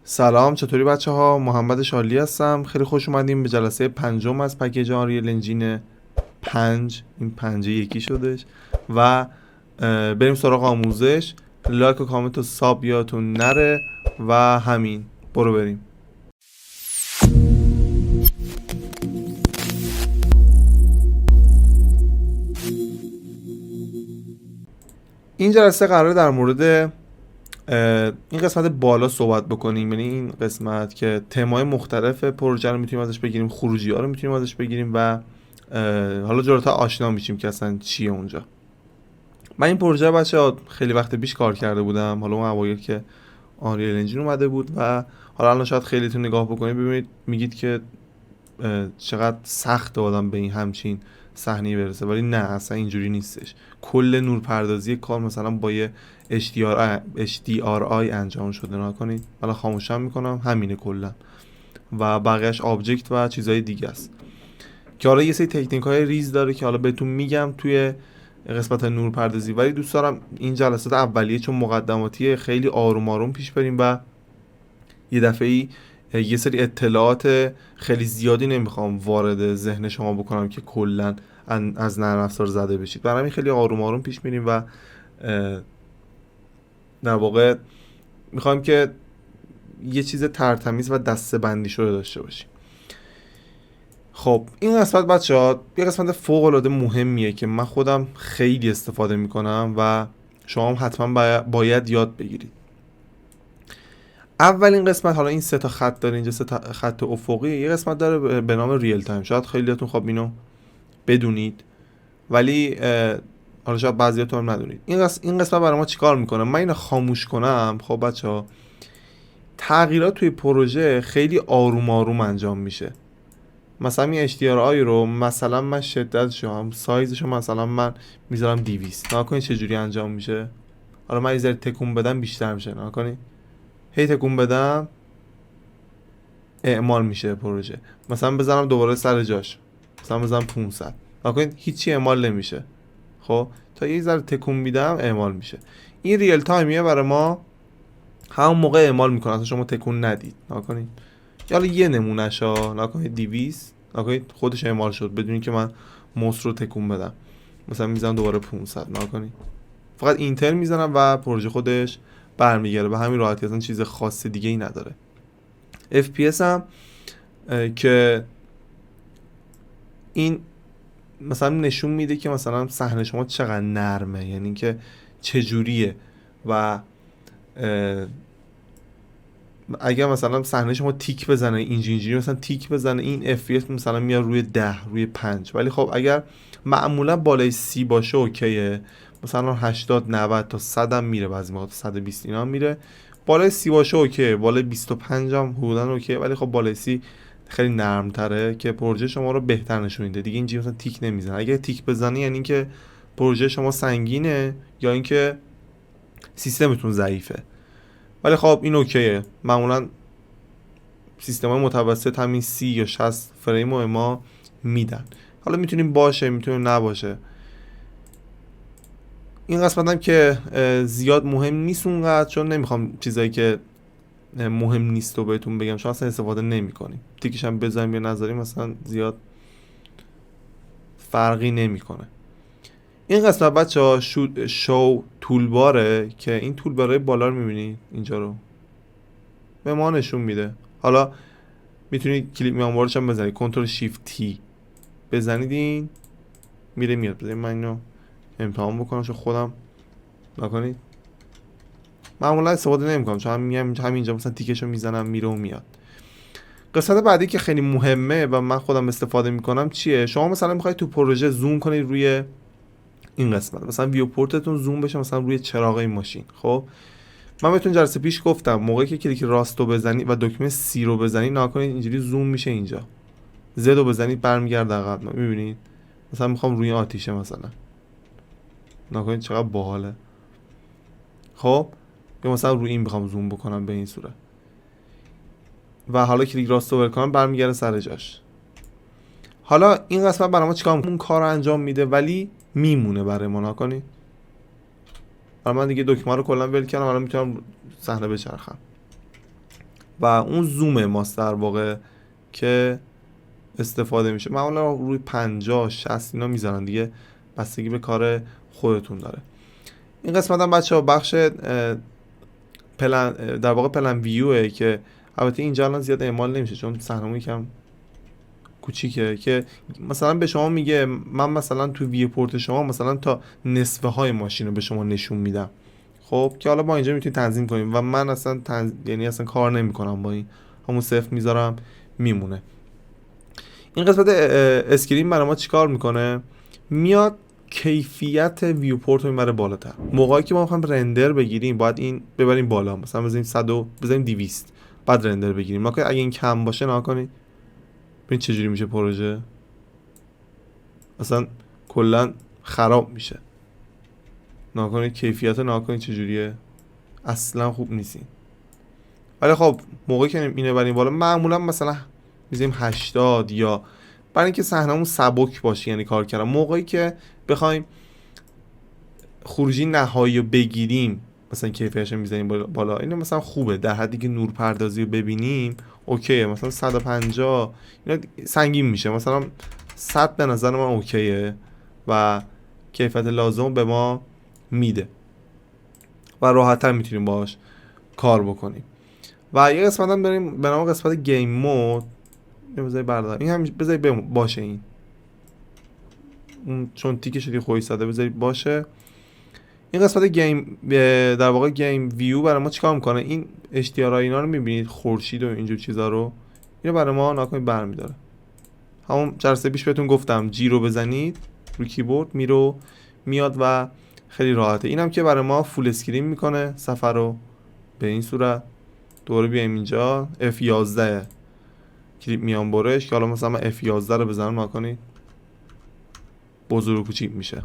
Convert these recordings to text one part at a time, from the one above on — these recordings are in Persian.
سلام، چطوری بچه ها؟ محمد شالی هستم. خیلی خوش اومدیم به جلسه پنجم از پکیج آنریل انجین 5. این 5 یکی شدش و بریم سراغ آموزش. لایک و کامنت و ساب یادتون نره و همین برو بریم. این جلسه قراره در مورد این قسمت بالا صحبت بکنیم، یعنی این قسمت که تمای مختلف پروژه رو میتونیم ازش بگیریم، خروجی ها رو میتونیم ازش بگیریم و حالا جلوتر آشنا میشیم که اصلا چیه اونجا. من این پروژه بچه‌ها خیلی وقت پیش کار کرده بودم، حالا اون اوایل که آنریل انجین اومده بود و حالا الان شاید خیلیتون نگاه بکنید ببینید میگید که چقدر سخت آدم به این همچین صحنه‌ای برسه، ولی نه اصلا اینجوری نیستش. کل نورپردازی کار مثلا با یه HDRI انجام شده. نکنید حالا خاموشم میکنم، همینه کلا و بقیهش آبجکت و چیزهای دیگه است که حالا یه سری تکنیک های ریز داره که حالا بهتون میگم توی قسمت نورپردازی، ولی دوست دارم این جلسات اولیه چون مقدماتی خیلی آروم آروم پیش بریم و یه دفعه یه سری اطلاعات خیلی زیادی نمیخوام وارد ذهن شما بکنم که کلا از نرم افزار زده بشید. برای همین خیلی آروم آروم پیش میریم و در واقع میخوایم که یه چیز ترتمیز و دسته بندی شده داشته باشیم. خب این قسمت بچه‌ها یه قسمت فوق العاده مهمیه که من خودم خیلی استفاده میکنم و شما هم حتما باید یاد بگیرید. اولین قسمت، حالا این سه تا خط داره اینجا، سه تا خط افقی، یه قسمت داره به نام ریل تایم. شاید خیلیاتون خب اینو بدونید ولی حالا شاید بعضیاتون هم ندونید. این قسمت برای ما چیکار میکنه؟ من اینو خاموش کنم، خب بچه‌ها تغییرات توی پروژه خیلی آروم آروم انجام میشه. مثلا این HDRI رو مثلا من شدتشو سایزشو مثلا من میذارم 200. نکنید چجوری انجام میشه. حالا من یه ذره تکون بدم بیشتر میشه. نکنید هی تکون بدم اعمال میشه پروژه. مثلا بزنم دوباره سر جاش، مثلا بزنم 500. نکنید هیچی اعمال نمیشه. خب تا یه ذره تکون میدم اعمال میشه. این ریل تایمیه برای ما، همون موقع اعمال میکنه اصلا شما تکون ندید. نکنید حالا یه نمونهشا نکنید 200 نکنید خودش اعمال شد بدون که من موس رو تکون بدم. مثلا میزنم دوباره 500. نکنید فقط اینتر میزنم و پروژه خودش برمیگره به همین راحتی، اصلا چیز خاص دیگه ای نداره. FPS هم که این مثلا نشون میده که مثلا صحنه شما چقدر نرمه، یعنی که چجوریه و اگر مثلا صحنه شما تیک بزنه اینجوری مثلا تیک بزنه این FPS مثلا میاد روی 10 روی 5. ولی خب اگر معمولا بالای 30 باشه اوکیه، مثلا 80 90 تا 100 هم میره، بعضی موقع 120 اینا هم میره. بالای 30 باشه اوکیه، بالای 25 هم حدودا اوکیه، ولی خب بالای 30 خیلی نرم تره که پروژه شما رو بهتر نشون میده دیگه. اینجوری مثلا تیک نمیزنه. اگه تیک بزنی یعنی که پروژه شما سنگینه یا اینکه سیستمتون ضعیفه. ولی خب این اوکیه، معمولا سیستم‌های متوسط همین 30 یا 60 فریم رو ما میدن. حالا میتونیم باشه میتونیم نباشه. این قسمت هم که زیاد مهم نیست اونقدر، چون نمیخوام چیزایی که مهم نیست رو بهتون بگم چون اصلا استفاده نمی‌کنیم. تیکش هم بذاریم یا نذاریم مثلا زیاد فرقی نمیکنه. این قسمت بچه‌ها شو تولباره که این تولبارهای بالا رو می‌بینید اینجا رو به ما نشون میده. حالا میتونید کلیک میانوارش هم بزنید، کنترل شیفت تی بزنید این میره میاد. بذارید من اینو امتحان بکنم چون خودم نکنید معمولا استفاده نمیکنم چون همینجا مثلا تیکشو میزنم میره و میاد. قسمت بعدی که خیلی مهمه و من خودم استفاده میکنم چیه؟ شما مثلا میخواید تو پروژه زوم کنید روی این قسمت، مثلا ویو پورتتون زوم بشه مثلا روی چراغ این ماشین. خب من بهتون جلسه پیش گفتم موقعی که کلیک راستو بزنید و دکمه سی رو بزنید نکنید اینجوری زوم میشه، اینجا زد رو بزنید برمیگرده عقب. میبینید مثلا میخوام روی آتیشه مثلا نکنید چقدر باحاله. خب یا مثلا روی این بخوام زوم بکنم به این صورت و حالا کلیک راستو بکنم برمیگرده سر جاش. حالا این قسمت برای ما چیکار اون کار رو انجام میده ولی میمونه برای ما. نکنید حالا من دیگه دکمه رو کلا ول کردم، الان میتونم صحنه بچرخم. و اون زوم ماست در واقع که استفاده میشه. معمولا روی 50 60 اینا میذارن دیگه، بستگی به کار خودتون داره. این قسمت هم بچه‌ها بخش پلن، در واقع پلن ویوه که البته اینجا الان زیاد اعمال نمیشه چون صحنه‌مون یکم کوچیکه، که مثلا به شما میگه من مثلا تو ویو پورت شما مثلا تا نصفه های ماشین رو به شما نشون میدم. خب که حالا با اینجا میتونید تنظیم کنیم و من اصلا یعنی اصلا کار نمیکنم با این، همون صفر میذارم میمونه. این قسمت اسکرین برای ما چیکار میکنه؟ میاد کیفیت ویو پورت رو میبره بالاتر. موقعی که ما میخوایم رندر بگیریم باید این ببریم بالا، مثلا بزنیم 100 بزنیم 200 بعد رندر بگیریم. ما اگه این کم باشه نگاه کنید ببین چجوری میشه پروژه، اصلا کلا خراب میشه. نگاه کنید کیفیت نگاه کنید چجوریه، اصلا خوب نیست. ولی خب موقعی که اینو ببریم بالا معمولا مثلا میذاریم 80 یا برای اینکه صحنمون سبک باشه، یعنی کار کردم. موقعی که بخوایم خروجی نهایی رو بگیریم مثلا کیفیتش رو میذاریم بالا، اینو مثلا خوبه در حدی که نور پردازی رو ببینیم اوکیه. مثلا 150 اینا سنگین میشه، مثلا 100 به نظر من اوکیه و کیفیت لازم به ما میده و راحت‌تر میتونیم باهاش کار بکنیم. و یه قسمت هم داریم به نام قسمت گیم مود. بذاری بردارم این هم بذاری باشه، این اون چون تیکش دیگه خوش زده بذاری باشه. این قسمت گیم در واقع گیم ویو برای ما چیکار میکنه؟ این HDR اینا رو میبینید، خورشید و اینجور چیزا رو، اینو برای ما ناکنید برمیداره. همون جلسه پیش بهتون گفتم جی رو بزنید رو کیبورد میاد و خیلی راحته. اینم که برای ما فول اسکرین میکنه صفحه رو به این صورت. دوباره بیایم اینجا F11 کلیپ میان برش که حالا مثلا من F11 رو بزنم نکنید بزرگ و کوچیک میشه.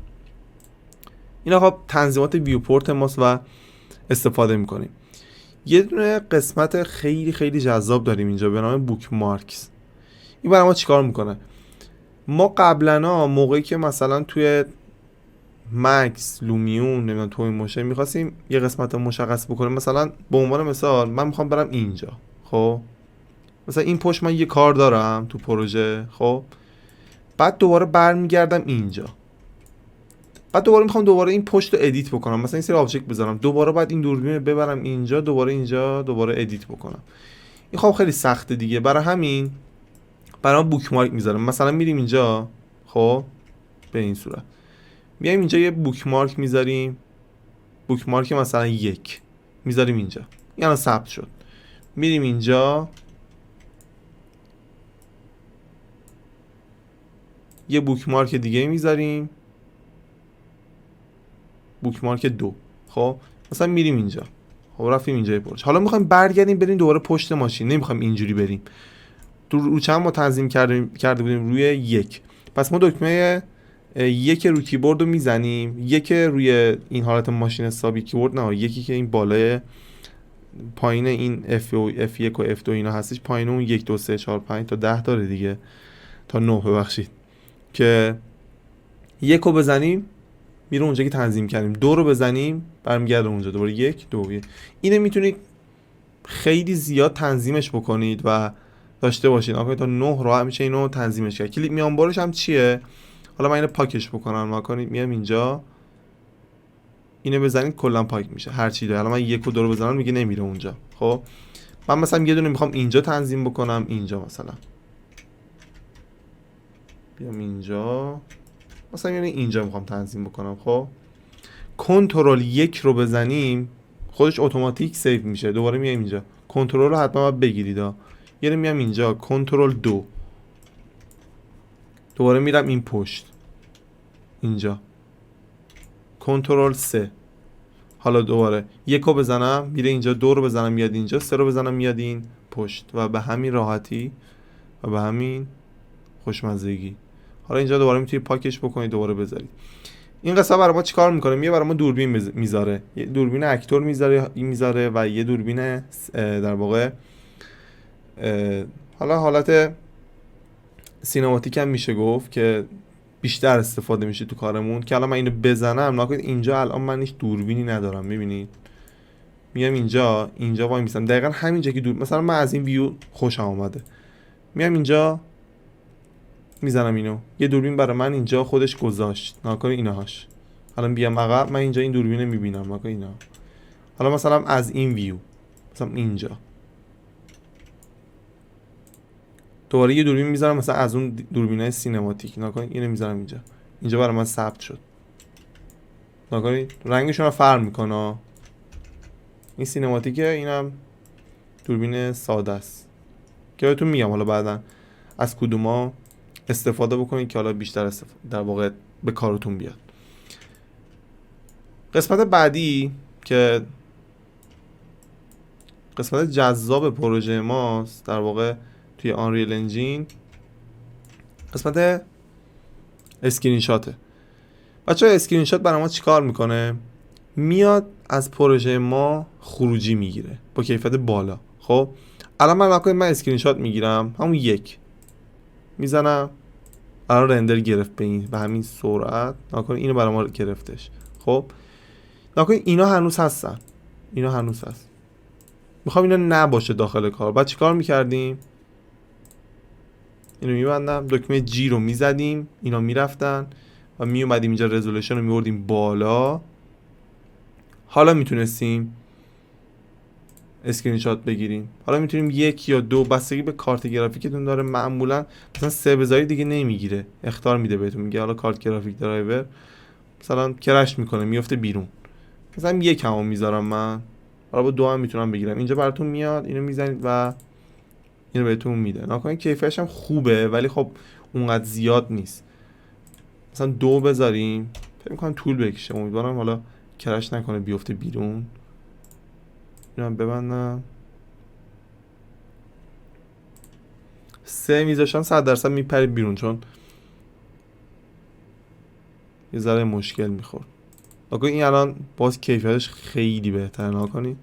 اینا خب تنظیمات ویو پورت ماست و استفاده میکنیم. یه دونه قسمت خیلی خیلی جذاب داریم اینجا به نام بوک مارکس. این برای ما چیکار میکنه؟ ما قبلا موقعی که مثلا توی مکس، لومیون، نمیدونم توی موشن میخواستیم یه قسمت مشخص بکنیم، مثلا به عنوان مثال من میخوام برم اینجا، خب مثلا این پشت من یه کار دارم تو پروژه، خب بعد دوباره برمیگردم اینجا، بعد دوباره میخوام دوباره این پشت رو ادیت بکنم، مثلا این سری آبجکت بذارم، دوباره بعد این دوربین رو ببرم اینجا، دوباره اینجا، دوباره ادیت بکنم. این خب خیلی سخته دیگه. برای همین برام بوک مارک میذارم. مثلا میریم اینجا، خب به این صورت میایم اینجا یه بوک مارک میذاریم، بوک مارک مثلا 1 میذاریم اینجا، یعنی ثبت شد. میریم اینجا یه بوک مارک دیگه میذاریم، بوک مارک 2. خب مثلا میریم اینجا، خب رفتیم اینجا پروژه، حالا میخوایم برگردیم بریم دوباره پشت ماشین، نمیخوایم اینجوری بریم. رو چند ما تنظیم کرده بودیم روی 1. پس ما دکمه 1 رو کیبورد رو میزنیم، 1 روی این حالت ماشین حسابی کیبورد، نه 1 که این بالای پایین این F1 و F2 اینا هستش، پایین اون 1 2 3 4 5 تا 10 داره دیگه، تا 9 ببخشید، که 1 رو بزنیم میره اونجا که تنظیم کردیم، 2 رو بزنیم برمیگرده اونجا، دوباره 1 2. اینو میتونید خیلی زیاد تنظیمش بکنید و داشته باشید. آقا تا 9 رو میشه اینو تنظیمش کرد. کلیپ میان برش هم چیه؟ حالا من اینو پاکش بکنم، نکنید میام اینجا اینو بزنید کلا پاک میشه هر چی داره. حالا من 1 و 2 رو بزنم میگه نمیره اونجا. خب من مثلا یه دونه میخوام اینجا تنظیم بکنم، اینجا مثلا بیام اینجا مثلا یعنی اینجا میخوام تنظیم بکنم. خب کنترل 1 رو بزنیم خودش اتوماتیک سیو میشه. دوباره میام اینجا، کنترل رو حتما باید بگیرید. یعنی میام اینجا کنترل 2، دوباره میرم این پشت اینجا کنترل 3، حالا دوباره 1 رو بزنم میره اینجا، 2 رو بزنم میاد اینجا، 3 رو بزنم میاد این پشت، و به همین راحتی و به همین خوشمزگی. حالا اینجا دوباره میتونید پاکش بکنید، دوباره بذارید. این قصه برای ما چیکار میکنه؟ میگه برای ما دوربین میذاره، یه دوربین اکتور میذاره و یه دوربین در واقع حالا حالت سینماتیک هم میشه گفت که بیشتر استفاده میشه تو کارمون. که الان من اینو بزنم نکنید اینجا الان من هیچ دوربینی ندارم، میبینید میام اینجا وای میسم دقیقا همینجا که مثلا من از این ویو خوشم اومده، میام اینجا میزنم اینو، یه دوربین برای من اینجا خودش گذاشت، ناکنه اینهاش. حالا بیام عقب، من اینجا این دوربینو میبینم، ناکنه اینا. حالا مثلا از این ویو مثلا اینجا دوباره یه دوربین میذارم مثلا از اون دوربینای سینماتیک، ناکنه اینو میذارم اینجا برای من ثبت شد، ناکنه رنگشون رو فرق میکنه. این سینماتیکه، اینم دوربین ساده است که بهتون میگم حالا بعداً از کدوما استفاده بکنید که حالا بیشتر در واقع به کارتون بیاد. قسمت بعدی که قسمت جذاب پروژه ماست در واقع توی آنریل انجین، قسمت اسکرین شاته. بچه‌ها اسکرین شات برای ما چیکار میکنه؟ میاد از پروژه ما خروجی میگیره با کیفیت بالا. خب الان من اسکرین شات میگیرم، همون یک میزنم، الان رندر گرفت به همین سرعت، ناکنه اینو برای ما گرفتش. خب ناکنه اینا هنوز هستن، اینا هنوز هست، میخوام اینا نباشه داخل کار. بعد چیکار میکردیم؟ اینو میبندم، دکمه جی رو میزدیم، اینا میرفتن و میومدیم اینجا رزولوشن رو میوردیم بالا. حالا میتونستیم اسکرین شات بگیریم. حالا میتونیم 1 یا 2 بستگی به کارت گرافیکتون داره. معمولا مثلا 3 بذاری دیگه نمیگیره، اخطار میده بهتون، میگه حالا کارت گرافیک درایور مثلا کرش میکنه، میفته بیرون. مثلا 1 هم میذارم من، حالا با 2 هم میتونم بگیرم. اینجا براتون میاد، اینو میزنید و اینو بهتون میده. ناکنه کیفیتش هم خوبه ولی خب اونقدر زیاد نیست. مثلا 2 بذاریم، فکر می‌کنم طول بکشه، امیدوارم حالا کرش نکنه بیفته بیرون. اینو ببندم. 3 میذاشتم 100% میپرید بیرون، چون یه ذره مشکل میخورد. ناکنید این الان باز کیفیتش خیلی بهتره، ناکنید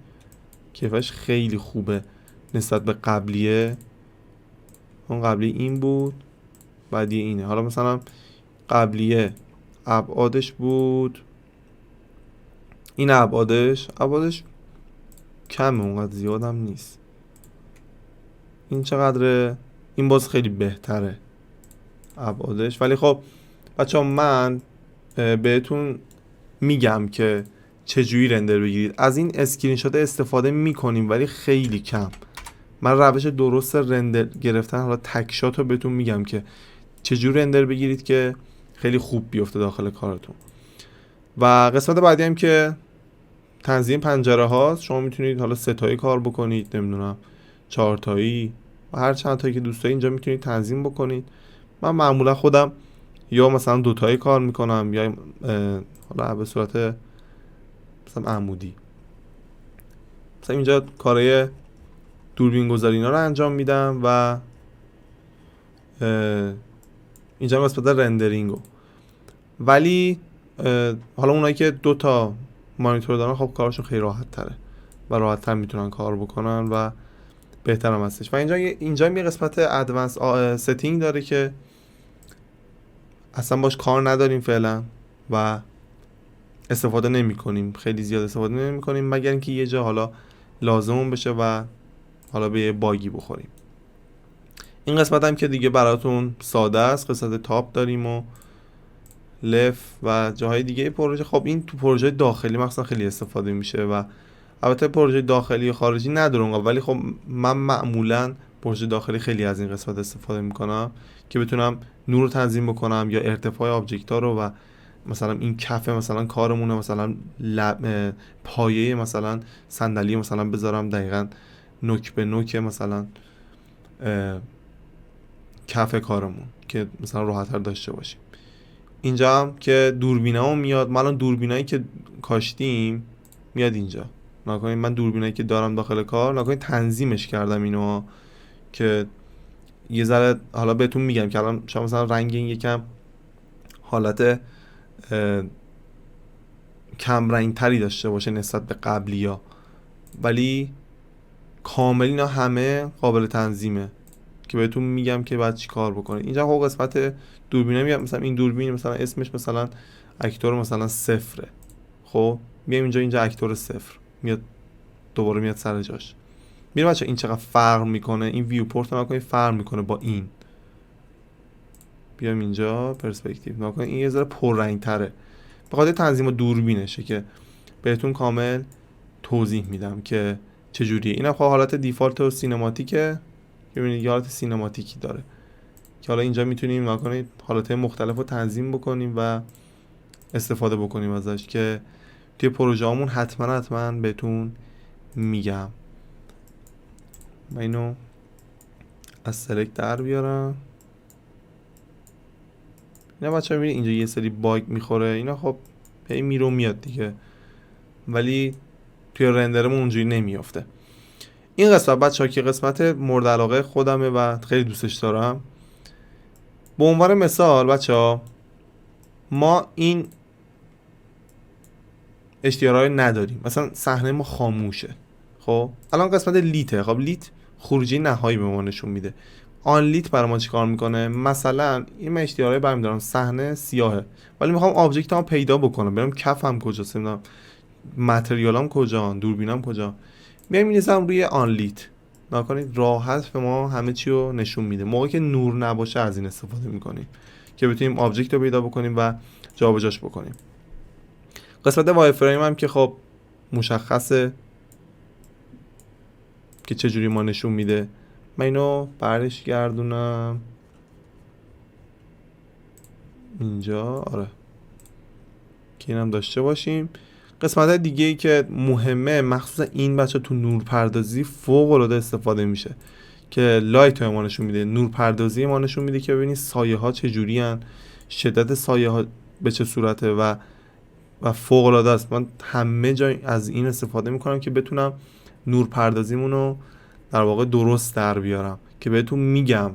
کیفیتش خیلی خوبه نسبت به قبلیه. اون قبلی این بود، بعدی اینه. حالا مثلا قبلیه ابعادش بود، این ابعادش کمه، اونقدر زیادم نیست. این چقدره؟ این باز خیلی بهتره ابعادش. ولی خب بچه‌ها من بهتون میگم که چجوری رندر بگیرید. از این اسکرین شات استفاده میکنیم ولی خیلی کم. من روش درست رندر گرفتن حالا تک شات رو بهتون میگم که چجوری رندر بگیرید که خیلی خوب بیفته داخل کارتون. و قسمت بعدی هم که تنظیم پنجره هاست. شما میتونید حالا 3 تایی کار بکنید، نمیدونم 4 تایی و هر چند تایی که دوست دارید اینجا میتونید تنظیم بکنید. من معمولا خودم یا مثلا 2 تایی کار میکنم یا حالا به صورت مثلا عمودی. مثلا اینجا کارهای دوربین گذاری اینا رو انجام میدم و اینجا قسمت رندرینگو. ولی حالا اونایی که 2 تا مانیتور دارن خب کارشون خیلی راحت تره و راحت تر میتونن کار بکنن و بهتر هم هستش. و اینجا یه قسمت ادوانس ستینگ داره که اصلا باش کار نداریم فعلا و استفاده نمی کنیم، خیلی زیاد استفاده نمی کنیم مگر اینکه یه جا حالا لازمون بشه و حالا به یه باگی بخوریم. این قسمت هم که دیگه براتون ساده است. قسمت تاپ داریم و لف و جاهای دیگه پروژه. خب این تو پروژه داخلی مثلا خیلی استفاده میشه و البته پروژه داخلی و خارجی نداره اونقدر، ولی خب من معمولا پروژه داخلی خیلی از این قسمت استفاده میکنم که بتونم نور رو تنظیم بکنم یا ارتفاع آبجکت ها رو و مثلا این کف مثلا کارمونه، مثلا پایه مثلا صندلی مثلا بذارم دقیقاً نوک به نوک مثلا کف کارمون که مثلا راحت‌تر داشته باشیم. اینجا هم که دوربینه هم میاد. ما الان دوربینایی که کاشتیم میاد اینجا. نکنید من دوربینایی که دارم داخل کار نکنید تنظیمش کردم اینو که یه ذره حالا بهتون میگم که الان شما مثلا رنگ این یکم حالت کم رنگ تری داشته باشه نسبت به قبلی‌ها، ولی کامل اینا همه قابل تنظیمه که بهتون میگم که بعد چی کار بکنید. اینجا خب قسمت دوربینه میاد. مثلا این دوربین مثلا اسمش مثلا اکتور مثلا 0. خب میام اینجا اکتور 0 میاد دوباره میاد سر جاش. میره بچه این چقدر فرق میکنه، این ویو پورت نکنید فرق میکنه با این. بیام اینجا پرسپکتیو نکنید، این یه ذره پررنگ تره به خاطر تنظیم دوربینشه که بهتون کامل توضیح میدم که چجوریه. اینم خب حالت دیفالت و سینماتیکه که ببینید یه حالت سینماتیکی داره که حالا اینجا میتونیم نکنید حالت مختلف رو تنظیم بکنیم و استفاده بکنیم ازش که توی پروژه همون حتما بهتون میگم. من اینو از سلکت در بیارم. اینا بچه ها ببینید اینجا یه سری باگ میخوره، اینا خب هی میره میاد دیگه، ولی توی رندرمون اونجوری نمیافته. این قسمت بچه ها که قسمت مورد علاقه خودمه و خیلی دوستش دارم. به عنوان مثال بچه ها ما این اشتیارهای نداریم، مثلا صحنه ما خاموشه. خب الان قسمت لیته. خب لیت خروجی نهایی به ما نشون میده. آن لیت برای ما چیکار میکنه؟ مثلا این من اشتیارهای برمی دارم، صحنه سیاهه ولی میخوام آبجکت هم پیدا بکنم، برم کفم کجاست، نمیدونم متریالم کجا، دوربینم کجا، میام می‌نویسم روی آن لیت. نکنید راحت به ما همه چی رو نشون میده. موقعی که نور نباشه از این استفاده میکنیم که بتونیم آبجکت رو پیدا بکنیم و جابجاش بکنیم. قسمت وای فریم هم که خب مشخصه که چجوری ما نشون میده. من اینو برش گردونم اینجا، آره که اینم داشته باشیم. قسمت دیگه ای که مهمه مخصوصا این بچه تو نور پردازی فوق العاده استفاده میشه که لایت ما نشون میده، نور پردازی ما نشون میده که ببینید سایه ها چجوری ان، شدت سایه ها به چه صورته و فوق العاده است. من همه جای از این استفاده میکنم که بتونم نور پردازیمون رو در واقع درست در بیارم که بهتون میگم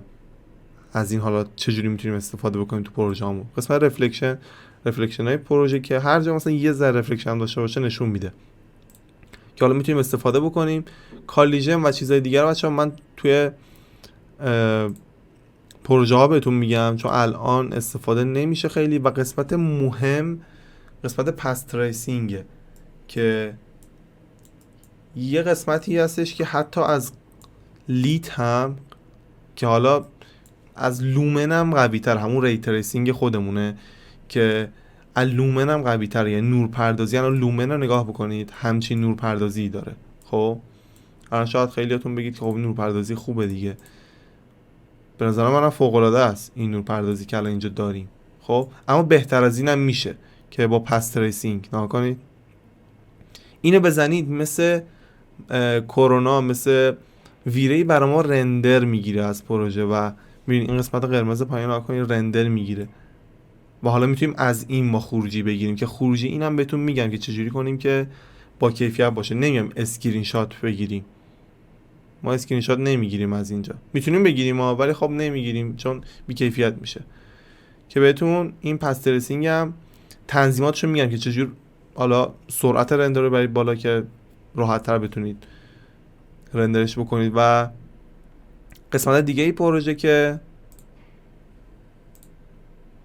از این حالات چجوری میتونیم استفاده بکنیم تو پروژه‌مون. قسمت رفلکشن های پروژه که هر جا مثلا یه ذره رفلکشن داشته باشه نشون میده که حالا میتونیم استفاده بکنیم. کالیژن و چیزهای دیگر بچه‌ها من توی پروژه ها بهتون میگم چون الان استفاده نمیشه خیلی. و قسمت مهم قسمت پس تریسینگه که یه قسمتی هستش که حتی از لیت هم که حالا از لومن هم قوی تر، همون ری تریسینگ خودمونه که از لومن هم قوی تر، یعنی نور پردازی. الان لومن رو نگاه بکنید همچین نور پردازی داره. خب الان شاید خیلیاتون بگید که خب نور پردازی خوبه دیگه، به نظر منم فوق العاده است این نور پردازی که الان اینجا داریم. خب اما بهتر از اینم میشه که با پس تریسینگ نگاه کنید، اینو بزنید مثل کرونا، مثل ویری برای ما رندر میگیره از پروژه و ببین این قسمت قرمز پایین نگاه کنید رندر میگیره و حالا میتونیم از این ما خروجی بگیریم که خروجی اینم بهتون میگم که چجوری کنیم که با کیفیت باشه. نمیگم اسکرین شات بگیریم، ما اسکرین شات نمیگیریم از اینجا، میتونیم بگیریم ولی خب نمیگیریم چون بی کیفیت میشه. که بهتون این پس تریسینگ هم تنظیماتشو میگم که چجور حالا سرعت رندر رو برید بالا که راحت تر بتونید رندرش بکنید. و قسمت دیگه ای پروژه که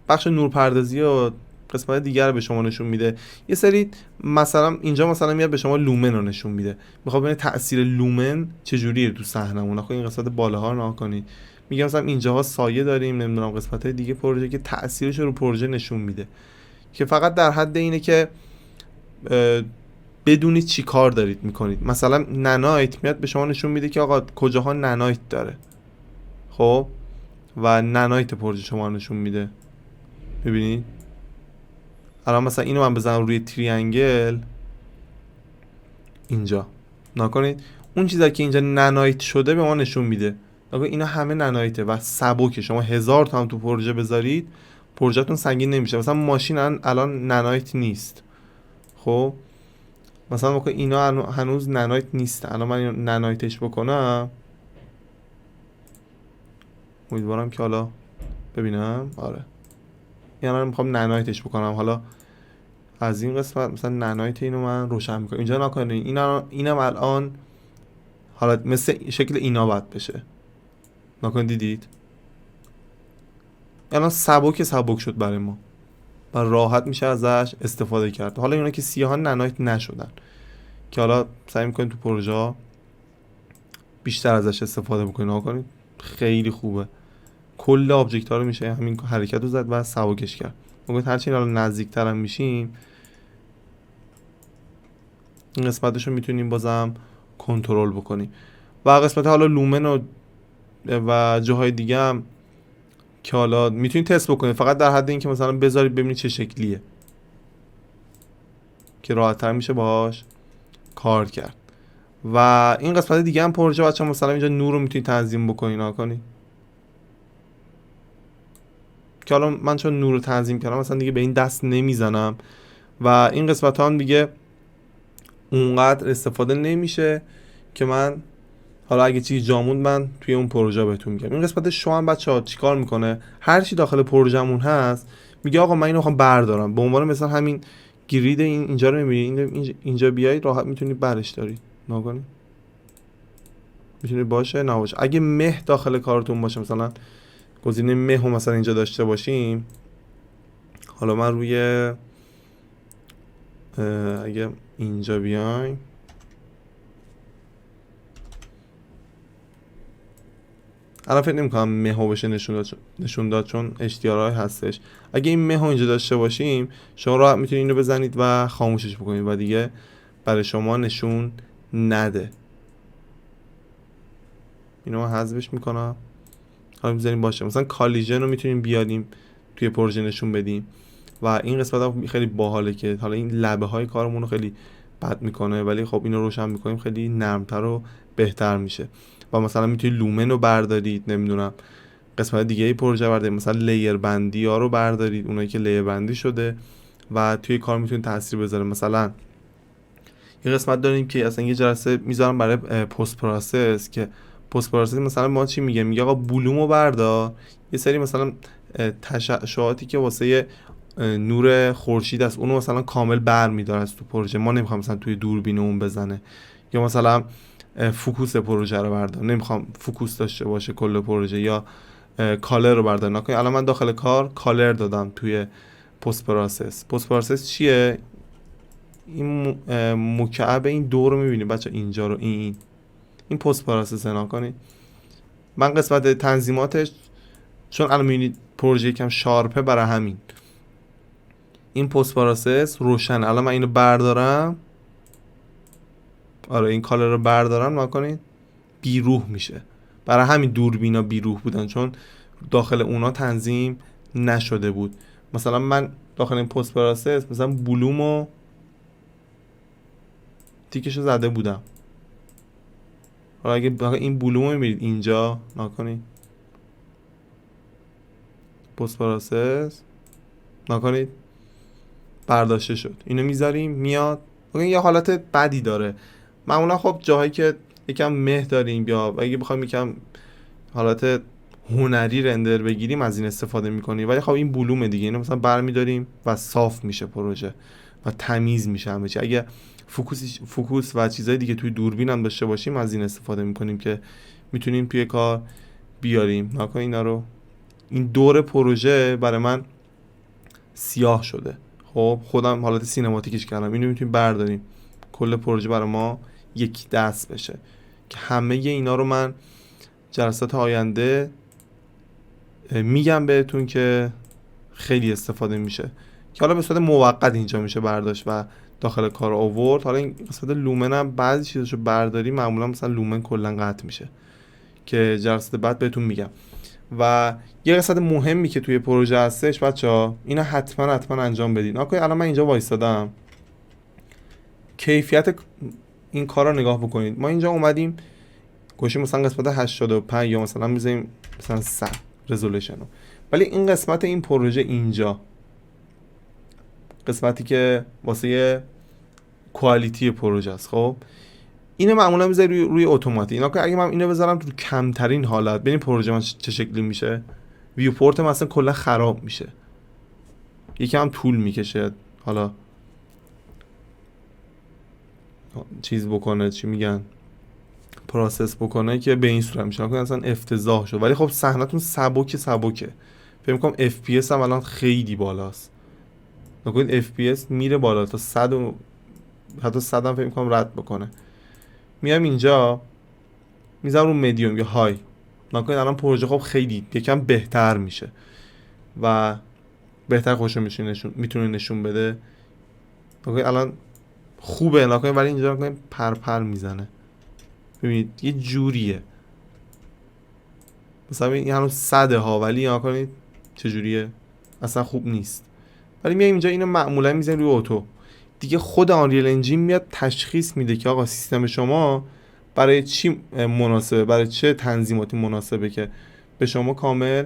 بخش نورپردازی و قسمت دیگر رو به شما نشون میده. یه سری مثلا اینجا مثلا میاد به شما لومن رو نشون میده، میخواد ببینید تاثیر لومن چجوریه تو صحنمون. آخه این قسمت بالاها رو نگاه کنید، میگم مثلا اینجاها سایه داریم، نمیدونم قسمت‌های دیگه پروژه که تاثیرش رو پروژه نشون میده که فقط در حد اینه که بدونید چی کار دارید میکنید. مثلا ننایت میاد به شما نشون میده که آقا کجاها ننایت داره. خب و ننایت پروژه شما نشون میده. ببینید الان مثلا اینو من بزنم روی تریانگل اینجا نکنید، اون چیزی که اینجا ننایت شده به ما نشون میده. آقا اینا همه ننایته و سبکه. شما 1000 تا هم تو پروژه بذارید پروژهتون سنگین نمیشه. مثلا ماشین الان ننایت نیست. خب مثلا موقع اینا هنوز ننایت نیست. الان من ننایتش بکنم، امیدوارم که حالا ببینم. آره یعنی من میخوام ننایتش بکنم. حالا از این قسمت مثلا ننایت اینو من روشن میکنم اینجا نکنید. اینم الان حالا مثل شکل اینا باید بشه. نکنید دیدید الان سبک شد برای ما و راحت میشه ازش استفاده کرد. حالا اینا که سیاهان ننایت نشدن که حالا سعی میکنید تو پروژه ها بیشتر ازش استفاده بکنید. ها کنید خیلی خوبه. کل آبجکت ها رو میشه همین حرکت رو زد و سبکش کرد. میگم هرچی حالا نزدیک‌تر هم میشیم این قسمتش رو میتونیم بازم کنترل بکنیم. و قسمت حالا لومن و جاهای دیگه هم که حالا میتونید تست بکنید، فقط در حد این که مثلا بذارید ببینید چه شکلیه که راحت‌تر میشه باهاش کار کرد. و این قسمت دیگه هم پروژه بچه مثلا اینجا نور رو میتونید تنظیم بکنید. نکنید که حالا من چون نور رو تنظیم کردم مثلا دیگه به این دست نمیزنم و این قسمت ها هم دیگه اونقدر استفاده نمیشه که من حالا اگه چیزی جامون من توی اون پروژه بهتون میگم. این قسمت شو هم بچه‌ها چیکار میکنه؟ هر چی داخل پروژه‌مون هست میگه آقا من اینو میخوام بردارم. به عنوان مثلا همین گرید اینجا رو میبینید، اینجا بیایید راحت میتونید برش دارید. نگاه میتونید باشه نباشه. اگه مه داخل کارتون باشه مثلا گزینه مه رو مثلا اینجا داشته باشیم، حالا من روی اگه اینجا بیایم الان فکر نمی‌کنم مه بشه نشون داد چون HDRI هستش. اگه این مه اینجا داشته باشیم شما راحت میتونید اینو بزنید و خاموشش بکنید و دیگه برای شما نشون نده. اینو من حذفش میکنم. حالا میذاریم باشه. مثلا کالیژن رو میتونیم بیاریم توی پروژه نشون بدیم و این قسمت هم خیلی باحاله که حالا این لبه های کارمون رو خیلی بد میکنه ولی خب اینو روشن میکنیم خیلی نرمتر و بهتر میشه. و مثلا میتونید لومن رو بردارید، نمیدونم قسمت دیگه ای پروژه بردارید، مثلا لیر بندی ها رو بردارید، اونایی که لیر بندی شده و توی کار میتونید تاثیر بذاره. مثلا یه قسمت داریم که اصلا یه جلسه میذارم برای پست پروسس که پست پروسس مثلا ما چی میگه آقا بلومو بردار، یه سری مثلا تشعشعاتی که واسه نور خورشید است اونو مثلا کامل برمی‌داره از تو پروژه، ما نمیخوام مثلا توی دوربین اون بزنه. یا مثلا فوکوس پروژه رو بردار، نمیخوام فوکوس داشته باشه کل پروژه. یا کالر رو بردار. نکنید الان من داخل کار کالر دادم توی پست پروسس. پست پروسس چیه؟ این مکعب این دور رو میبینید بچه اینجا رو، این پست پروسس نکنید. من قسمت تنظیماتش چون الان میبینید پروژه یکم شارپه برای همین این پست پروسس روشن. الان من اینو بردارم، آره این کالر رو بردارم نکنید بیروح میشه. برای همین دوربینا بیروح بودن چون داخل اونا تنظیم نشده بود. مثلا من داخل این پست پروسس مثلا بلومو تیکشو زده بودم. حالا اگه این بلومو میبینید اینجا نکنید پست پروسس نکنید برداشته شد. اینو میذاریم میاد. یه حالت بدی داره معمولا. خب جاهایی که یکم مه داریم یا اگه بخوایم یکم حالت هنری رندر بگیریم از این استفاده میکنیم. ولی خب این بلومه دیگه، اینو مثلا برمیداریم و صاف میشه پروژه و تمیز میشه همه چی. اگه فوکوس و چیزای دیگه توی دوربین هم داشته باشیم از این استفاده میکنیم که میتونیم توی کار بیاریم. نکن اینا رو. این دور پروژه برای من سیاه شده. خب خودم حالت سینماتیکش کردم. اینو میتونیم برداریم کل پروژه برای ما یک دست بشه که همه اینا رو من جلسات آینده میگم بهتون که خیلی استفاده میشه که حالا به صورت موقت اینجا میشه برداشت و داخل کار آورد. حالا این قسمت لومن هم بعضی چیزاشو برداری معمولا مثلا لومن کلا قطع میشه که جلسات بعد بهتون میگم. و یه قسمت مهمی که توی پروژه هستش بچه‌ها اینا حتما انجام بدید. نکنید الان من اینجا وایسادم کیفیت این کار رو نگاه بکنید. ما اینجا اومدیم گوشیم مثلا قسمت 85 یا مثلا میذاریم مثلا 100 رزولوشن رو، ولی این قسمت این پروژه اینجا قسمتی که واسه کوالیتی پروژه است. خب اینو معمولا میذاری روی اتوماتیک. اینا که اگه من اینو بذارم تو کمترین حالت ببین پروژه من چه شکلی میشه. ویوپورت مثلا کلا خراب میشه، یکم طول میکشه حالا چیز بکنه، چی میگن، پروسس بکنه که به این صورت میشه. اصلا افتضاح شد. ولی خب صحنه‌تون سبکه. فکر می‌کنم FPS هم الان خیلی بالاست. نکنید FPS میره بالا تا 100 حتی 100 هم فکر می‌کنم رد بکنه. میام اینجا میذارم رو مدیوم یا های، نکنید الان پروژه خب خیلی یکم بهتر میشه و بهتر خوشو میتونه نشون بده. نکنید الان خوبه نکنید، ولی اینجا نکنید پر میزنه. ببینید یه جوریه، مثلا این هنوز 100 ها، ولی نکنید چجوریه، اصلا خوب نیست. ولی میایم اینجا اینو معمولا میذاریم روی اتو دیگه. خود آنریل انجین میاد تشخیص میده که آقا سیستم شما برای چی مناسبه، برای چه تنظیماتی مناسبه، که به شما کامل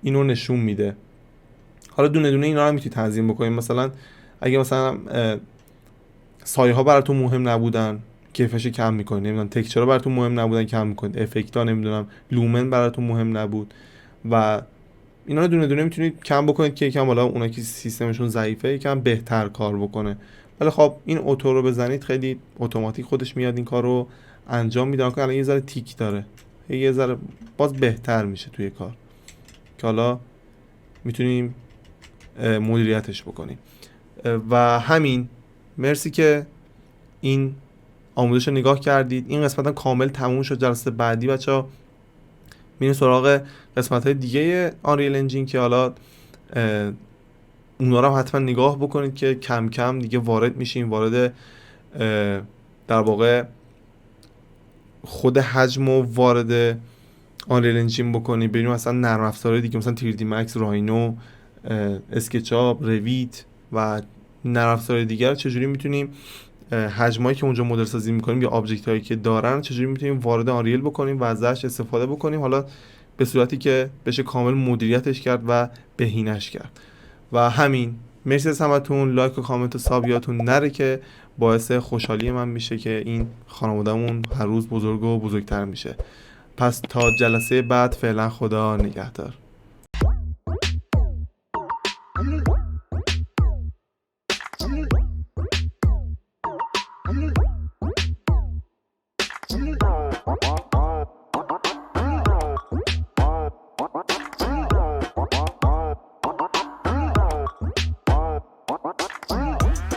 اینو نشون میده. حالا دونه دونه اینا رو میتونی تنظیم بکنید. مثلا اگه مثلا سایه ها براتون مهم نبودن، کیفش کم میکنید. نمیدونم تکسچرها براتون مهم نبودن، کم میکنید. افکت ها، نمیدونم لومن براتون مهم نبود و اینا رو دونه دونه میتونید کم بکنید که یکم حالا اونایی که سیستمشون ضعیفه یکم بهتر کار بکنه. ولی خب این اتو رو بزنید خیلی اتوماتیک خودش میاد این کار رو انجام میده. که الان یه ذره تیک داره، یه ذره باز بهتر میشه توی کار که حالا میتونیم مدیریتش بکنیم. و همین، مرسی که این آموزش رو نگاه کردید. این قسمت هم کامل تموم شد. جلسه بعدی بچه‌ها میریم سراغ قسمت‌های دیگه آنریل انجین که حالا اونا رو هم حتما نگاه بکنید که کم کم دیگه وارد میشیم، وارد در واقع خود حجم و وارد آنریل انجین بکنید. ببینیم مثلا نرم افزارهای دیگه مثلا 3D Max، راینو، اسکچاپ، رویت و نرم افزارهای دیگر چجوری میتونیم حجمایی که اونجا مدل سازی میکنیم یا آبجکت هایی که دارن چجوری میتونیم وارد آنریل بکنیم و ازش استفاده بکنیم، حالا به صورتی که بشه کامل مدیریتش کرد و بهینه‌اش کرد. و همین، مرسی از همتون. لایک و کامنت و ساب یادتون نره که باعث خوشحالی من میشه که این خانواده‌مون هر روز بزرگ و بزرگتر میشه. پس تا جلسه بعد فعلا خدا نگهدار.